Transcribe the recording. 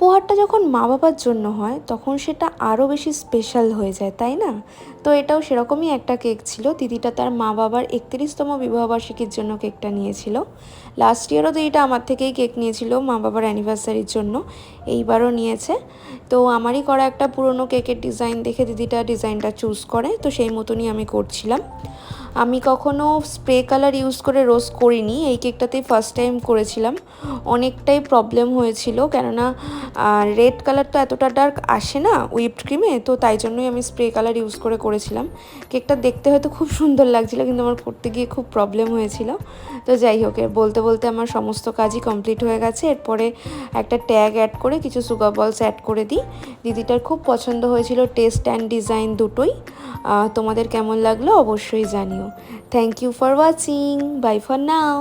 উপহারটা যখন মা বাবার জন্য হয় তখন সেটা আরও বেশি স্পেশাল হয়ে যায়, তাই না? তো এটাও সেরকমই একটা কেক ছিল। দিদিটা তার মা বাবার 31তম বিবাহবার্ষিকীর জন্য কেকটা নিয়েছিল। লাস্ট ইয়ারও দিদিটা আমার থেকেই কেক নিয়েছিল মা বাবার অ্যানিভার্সারির জন্য, এইবারও নিয়েছে। তো আমারই করা একটা পুরনো কেকের ডিজাইন দেখে দিদিটা ডিজাইনটা চুজ করে, তো সেই মতনই আমি করছিলাম। আমি কখনো স্প্রে কালার ইউজ করে রোজ করিনি, এই কেকটাতেই ফার্স্ট টাইম করেছিলাম। অনেকটাই প্রবলেম হয়েছিল, কেননা রেড কালার তো এতটা ডার্ক আসে না হুইপড ক্রিমে, তো তাই জন্যই আমি স্প্রে কালার ইউজ করে করেছিলাম। কেকটা দেখতে হয়তো খুব সুন্দর লাগছিল, কিন্তু আমার করতে গিয়ে খুব প্রবলেম হয়েছিল। তো যাই হোক, বলতে বলতে আমার সমস্ত কাজই কমপ্লিট হয়ে গেছে। এরপরে একটা ট্যাগ অ্যাড করে কিছু সুগার বলস অ্যাড করে দিই। দিদিটার খুব পছন্দ হয়েছিল টেস্ট অ্যান্ড ডিজাইন দুটোই। তোমাদের কেমন লাগলো অবশ্যই জানিও। Thank you for watching, bye for now.